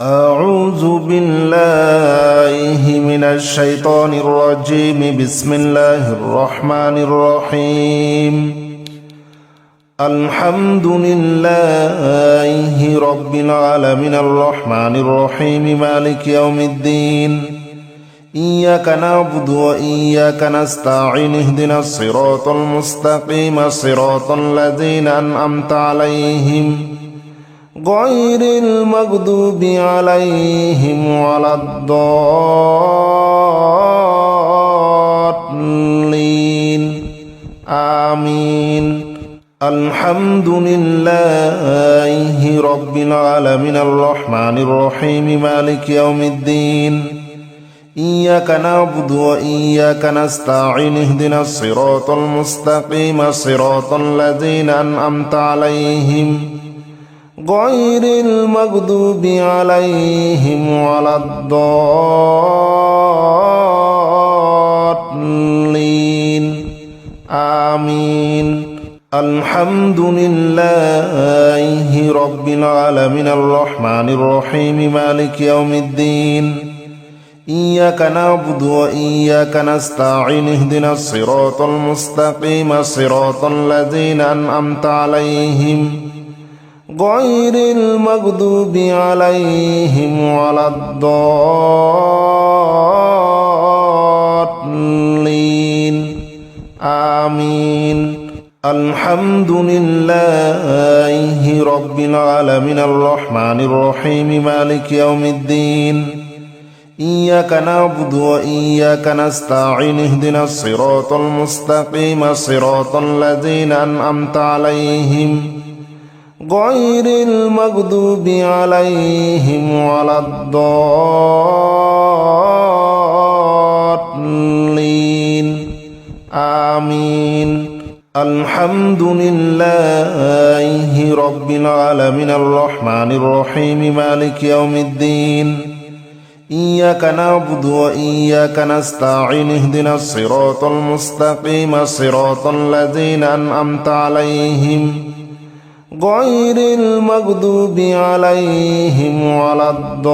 أعوذ بالله من الشيطان الرجيم. بسم الله الرحمن الرحيم. الحمد لله رب العالمين الرحمن الرحيم مالك يوم الدين. إياك نعبد وإياك نستعين اهدنا الصراط المستقيم صراط الذين أنعمت عليهم غير المغضوب عليهم ولا الضالين آمين. الحمد لله رب العالمين الرحمن الرحيم مالك يوم الدين. إياك نعبد وإياك نستعين اهدنا الصراط المستقيم صراط الذين أنعمت عليهم غير المغضوب عليهم ولا الضالين آمين. الحمد لله رب العالمين الرحمن الرحيم مالك يوم الدين. إياك نعبد وإياك نستعين اهدنا الصراط المستقيم صراط الذين أنعمت عليهم غير المغضوب عليهم ولا الضالين آمين. الحمد لله رب العالمين الرحمن الرحيم مالك يوم الدين. إياك نعبد وإياك نستعين اهدنا الصراط المستقيم صراط الذين أنعمت عليهم غير المغضوب عليهم ولا الضالين آمين. الحمد لله رب العالمين الرحمن الرحيم مالك يوم الدين. إياك نعبد وإياك نستعين اهدنا الصراط المستقيم صراط الذين أنعمت عليهم غير المغضوب عليهم ولا الضالين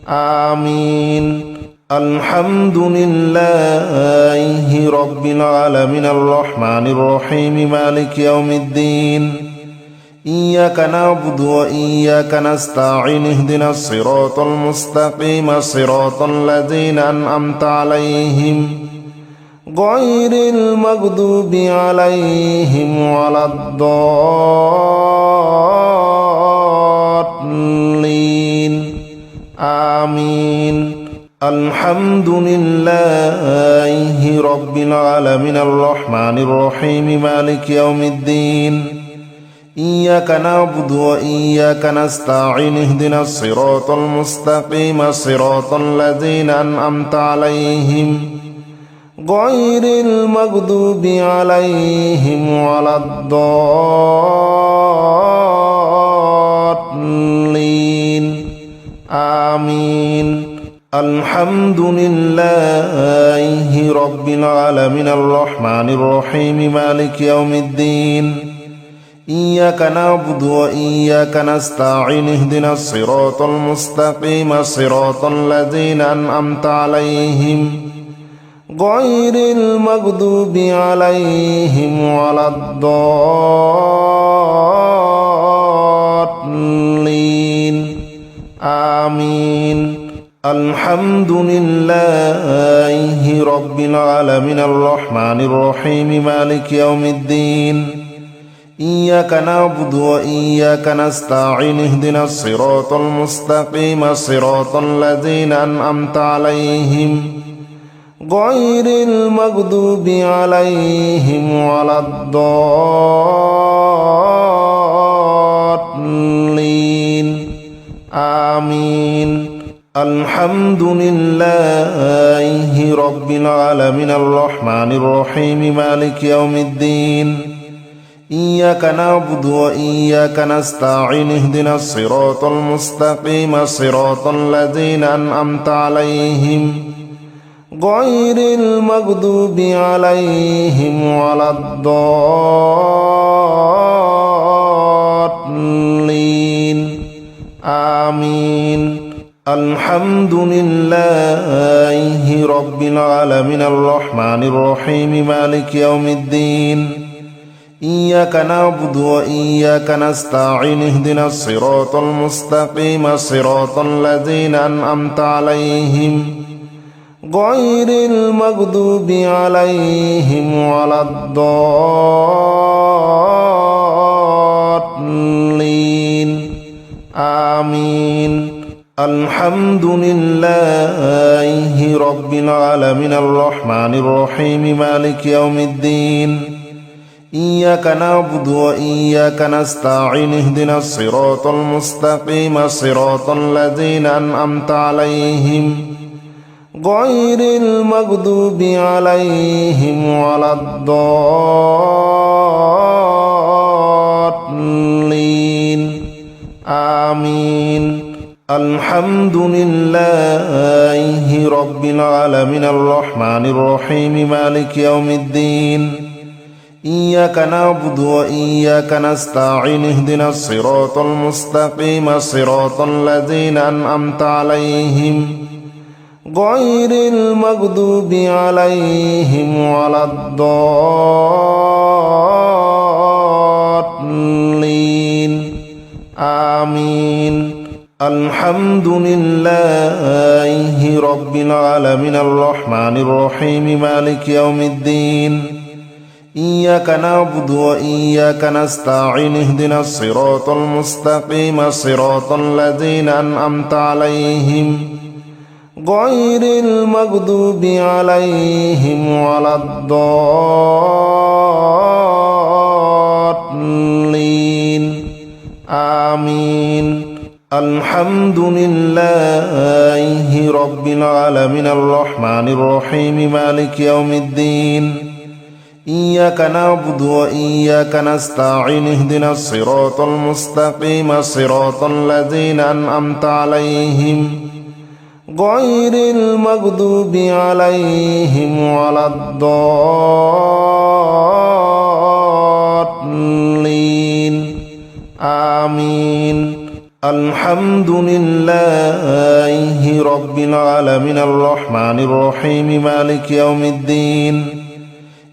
آمين. الحمد لله رب العالمين الرحمن الرحيم مالك يوم الدين. إياك نعبد وإياك نستعين اهدنا الصراط المستقيم صراط الذين أنعمت عليهم غير المغضوب عليهم ولا الضالين آمين. الحمد لله رب العالمين الرحمن الرحيم مالك يوم الدين. إياك نعبد وإياك نستعين اهدنا الصراط المستقيم صراط الذين أنعمت عليهم غير المغضوب عليهم ولا الضالين آمين. الحمد لله رب العالمين الرحمن الرحيم مالك يوم الدين. إياك نعبد وإياك نستعين اهدنا الصراط المستقيم صراط الذين أنعمت عليهم غير المغضوب عليهم ولا الضالين آمين. الحمد لله رب العالمين الرحمن الرحيم مالك يوم الدين. إياك نعبد وإياك نستعين اهدنا الصراط المستقيم صراط الذين أنعمت عليهم غير المغضوب عليهم ولا الضالين آمين. الحمد لله رب العالمين الرحمن الرحيم مالك يوم الدين. إياك نعبد وإياك نستعين اهدنا الصراط المستقيم صراط الذين أنعمت عليهم غير المغضوب عليهم ولا الضالين آمين الحمد لله رب العالمين الرحمن الرحيم مالك يوم الدين إياك نعبد وإياك نستعين اهدنا الصراط المستقيم صراط الذين أنعمت عليهم غير المغضوب عليهم ولا الضالين آمين الحمد لله رب العالمين الرحمن الرحيم مالك يوم الدين إياك نعبد وإياك نستعين اهدنا الصراط المستقيم صراط الذين أنعمت عليهم غير المغضوب عليهم ولا الضالين آمين الحمد لله رب العالمين الرحمن الرحيم مالك يوم الدين إياك نعبد وإياك نستعين اهدنا الصراط المستقيم صراط الذين أنعمت عليهم غير المغضوب عليهم ولا الضالين آمين الحمد لله رب العالمين الرحمن الرحيم مالك يوم الدين إياك نعبد وإياك نستعين اهدنا الصراط المستقيم صراط الذين أنعمت عليهم غير المغضوب عليهم ولا الضالين آمين الحمد لله رب العالمين الرحمن الرحيم مالك يوم الدين إياك نعبد وإياك نستعين اهدنا الصراط المستقيم صراط الذين أنعمت عليهم غير المغضوب عليهم ولا الضالين آمين الحمد لله رب العالمين الرحمن الرحيم مالك يوم الدين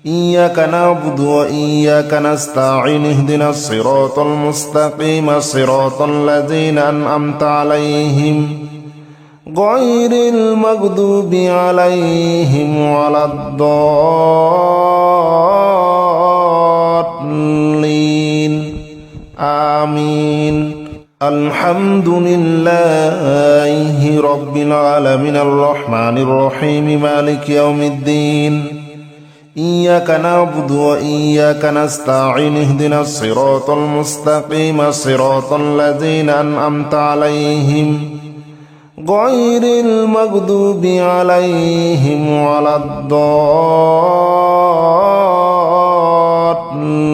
إياك نعبد وإياك نستعين اهدنا الصراط المستقيم صراط الذين أنعمت عليهم غير المغضوب عليهم ولا الضالين آمين الحمد لله رب العالمين الرحمن الرحيم مالك يوم الدين إياك نعبد وإياك نستعين اهدنا الصراط المستقيم صراط الذين أنعمت عليهم غير المغضوب عليهم ولا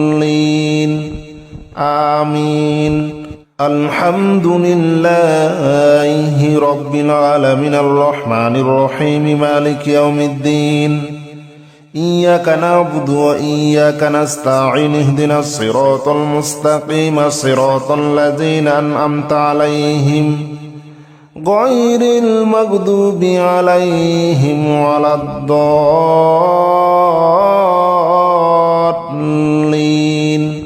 الضالين آمين الحمد لله رب العالمين الرحمن الرحيم مالك يوم الدين إياك نعبد وإياك نستعين اهدنا الصراط المستقيم صراط الذين أنعمت عليهم غير المغضوب عليهم ولا الضالين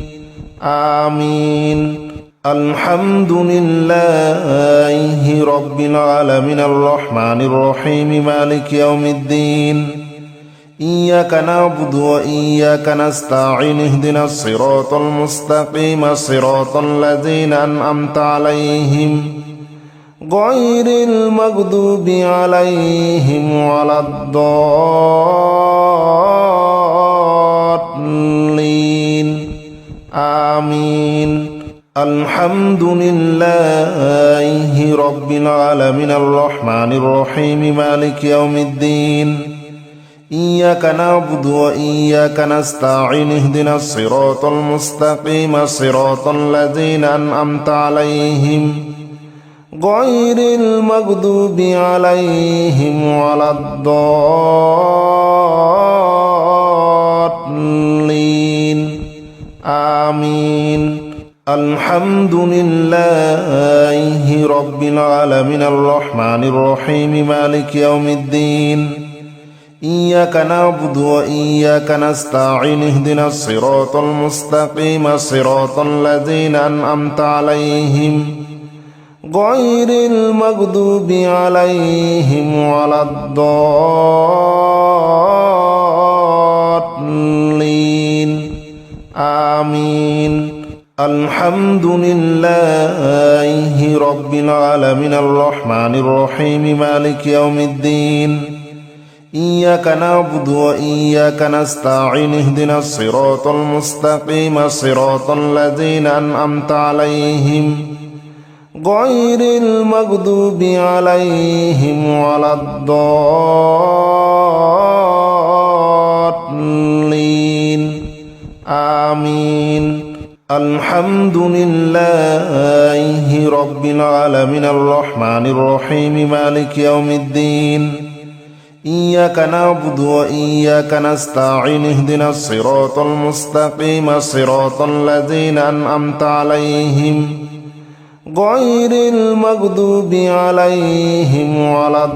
آمين الحمد لله رب العالمين الرحمن الرحيم مالك يوم الدين إياك نعبد وإياك نستعين اهدنا الصراط المستقيم صراط الذين أنعمت عليهم غير المغضوب عليهم ولا الضالين آمين الحمد لله رب العالمين الرحمن الرحيم مالك يوم الدين إياك نعبد وإياك نستعين اهدنا الصراط المستقيم صراط الذين أنعمت عليهم غير المغضوب عليهم ولا الضالين آمين الحمد لله رب العالمين الرحمن الرحيم مالك يوم الدين إياك نعبد وإياك نستعين اهدنا الصراط المستقيم صراط الذين أنعمت عليهم غير المغضوب عليهم ولا الضالين آمين الحمد لله رب العالمين الرحمن الرحيم مالك يوم الدين إياك نعبد وإياك نستعين اهدنا الصراط المستقيم صراط الذين أنعمت عليهم غير المغضوب عليهم ولا الضالين آمين الحمد لله رب العالمين الرحمن الرحيم مالك يوم الدين إياك نعبد وإياك نستعين اهدنا الصراط المستقيم صراط الذين أنعمت عليهم غير المغضوب عليهم ولا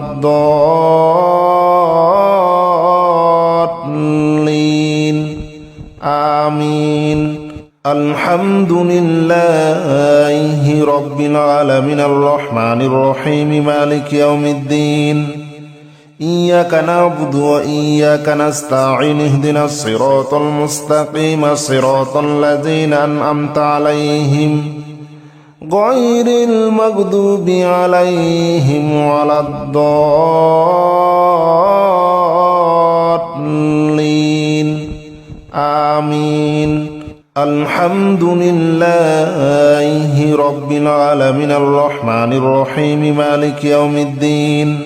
الضالين آمين الحمد لله رب العالمين الرحمن الرحيم مالك يوم الدين إياك نعبد وإياك نستعين اهدنا الصراط المستقيم صراط الذين أنعمت عليهم غير المغضوب عليهم ولا الضالين آمين الحمد لله رب العالمين الرحمن الرحيم مالك يوم الدين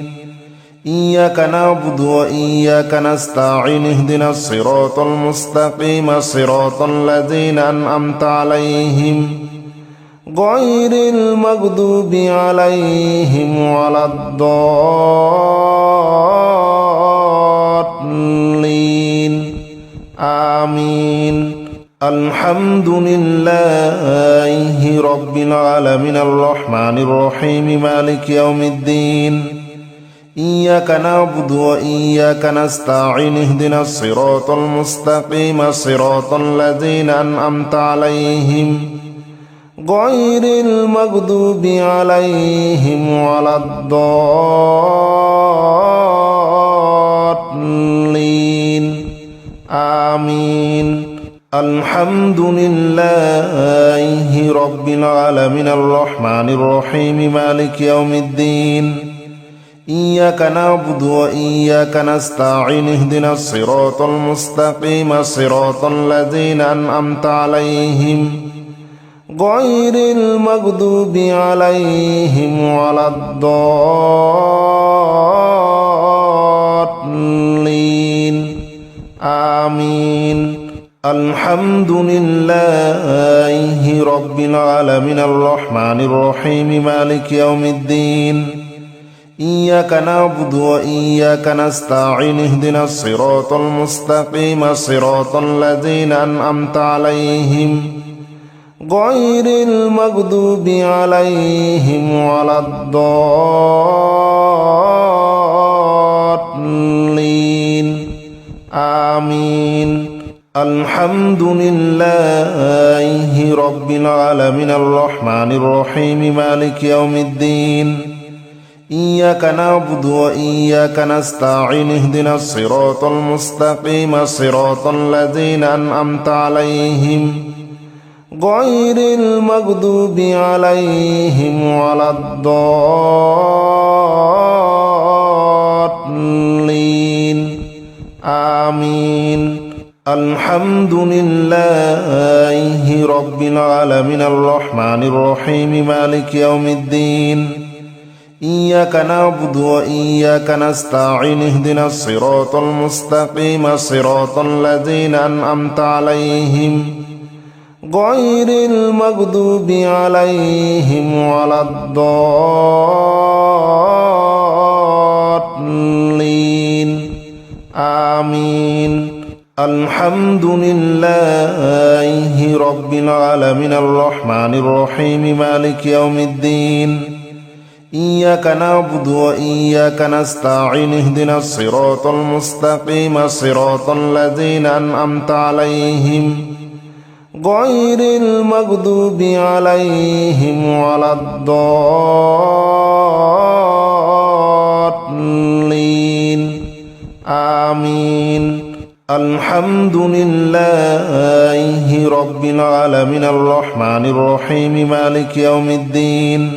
إياك نعبد وإياك نستعين اهدنا الصراط المستقيم صراط الذين أنعمت عليهم غير المغضوب عليهم ولا الضالين آمين الحمد لله رب العالمين الرحمن الرحيم مالك يوم الدين إياك نعبد وإياك نستعين اهدنا الصراط المستقيم صراط الذين أنعمت عليهم غير المغضوب عليهم ولا الضالين آمين الحمد لله رب العالمين الرحمن الرحيم مالك يوم الدين إياك نعبد وإياك نستعين اهدنا الصراط المستقيم صراط الذين أنعمت عليهم غير المغضوب عليهم ولا الضالين آمين الحمد لله رب العالمين الرحمن الرحيم مالك يوم الدين إياك نعبد وإياك نستعين اهدنا الصراط المستقيم صراط الذين أنعمت عليهم غير المغضوب عليهم ولا الضالين آمين الحمد لله رب العالمين الرحمن الرحيم مالك يوم الدين إياك نعبد وإياك نستعين اهدنا الصراط المستقيم صراط الذين أنعمت عليهم غير المغضوب عليهم ولا الضالين آمين الحمد لله رب العالمين الرحمن الرحيم مالك يوم الدين إياك نعبد وإياك نستعين اهدنا الصراط المستقيم صراط الذين أنعمت عليهم غير المغضوب عليهم ولا الضالين آمين الحمد لله رب العالمين الرحمن الرحيم مالك يوم الدين إياك نعبد وإياك نستعين اهدنا الصراط المستقيم صراط الذين أنعمت عليهم غير المغضوب عليهم ولا الضالين آمين الحمد لله رب العالمين الرحمن الرحيم مالك يوم الدين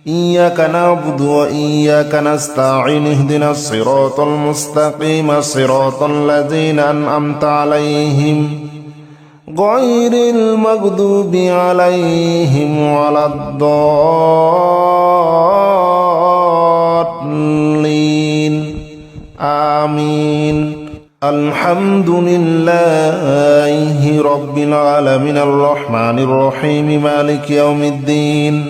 إياك نعبد وإياك نستعين اهدنا الصراط المستقيم صراط الذين أنعمت عليهم غير المغضوب عليهم ولا الضالين آمين الحمد لله رب العالمين الرحمن الرحيم مالك يوم الدين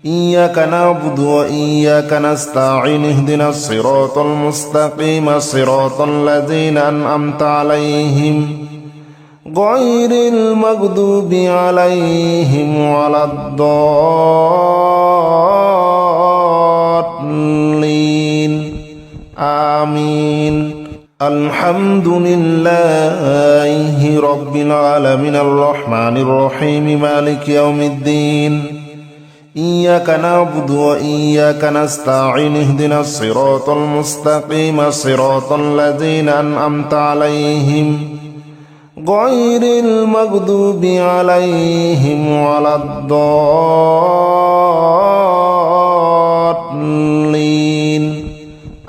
إياك نعبد وإياك نستعين اهدنا الصراط المستقيم صراط الذين أنعمت عليهم غير المغضوب عليهم ولا الضالين آمين الحمد لله رب العالمين الرحمن الرحيم مالك يوم الدين إياك نعبد وإياك نستعين اهدنا الصراط المستقيم صراط الذين أنعمت عليهم غير المغضوب عليهم ولا الضالين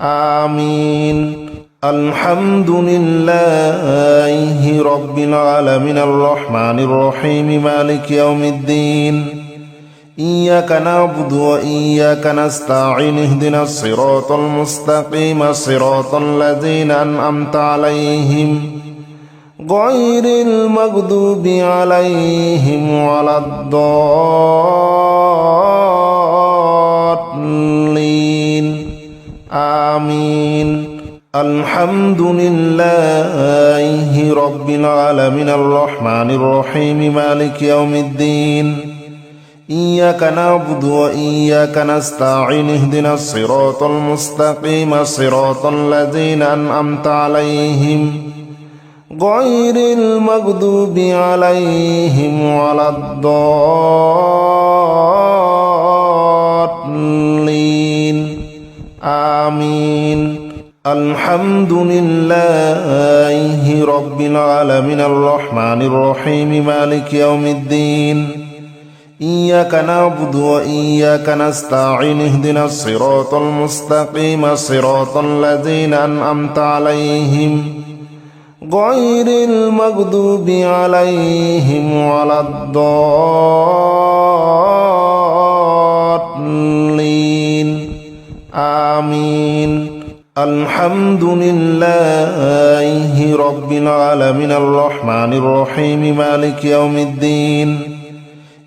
آمين الحمد لله رب العالمين الرحمن الرحيم مالك يوم الدين إياك نعبد وإياك نستعين اهدنا الصراط المستقيم صراط الذين أنعمت عليهم غير المغضوب عليهم ولا الضالين آمين الحمد لله رب العالمين الرحمن الرحيم مالك يوم الدين إياك نعبد وإياك نستعين اهدنا الصراط المستقيم صراط الذين أنعمت عليهم غير المغضوب عليهم ولا الضالين آمين الحمد لله رب العالمين الرحمن الرحيم مالك يوم الدين إياك نعبد وإياك نستعين اهدنا الصراط المستقيم صراط الذين أنعمت عليهم غير المغضوب عليهم ولا الضالين آمين الحمد لله رب العالمين الرحمن الرحيم مالك يوم الدين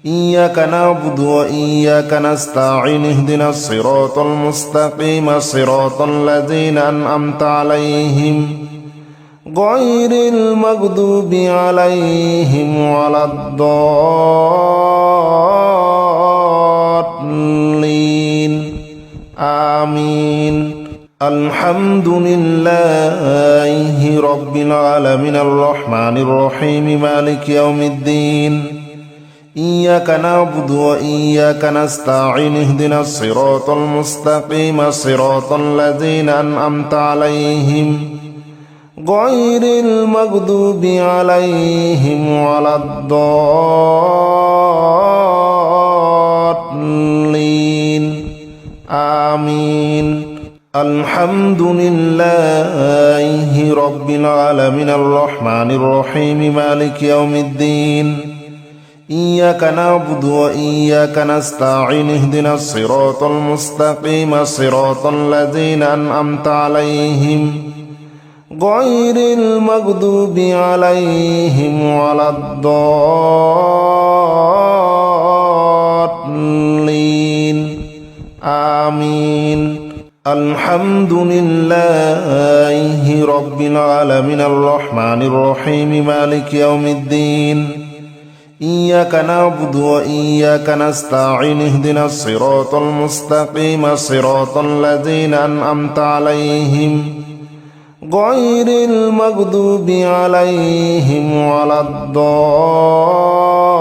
إياك نعبد وإياك نستعين اهدنا الصراط المستقيم صراط الذين أنعمت عليهم غير المغضوب عليهم ولا الضالين آمين الحمد لله رب العالمين الرحمن الرحيم مالك يوم الدين إياك نعبد وإياك نستعين اهدنا الصراط المستقيم صراط الذين أنعمت عليهم غير المغضوب عليهم ولا الضالين آمين الحمد لله رب العالمين الرحمن الرحيم مالك يوم الدين إياك نعبد وإياك نستعين اهدنا الصراط المستقيم صراط الذين أنعمت عليهم غير المغضوب عليهم ولا الضالين آمين الحمد لله رب العالمين الرحمن الرحيم مالك يوم الدين إياك نعبد وإياك نستعين اهدنا الصراط المستقيم صراط الذين أنعمت عليهم غير المغضوب عليهم ولا الضالين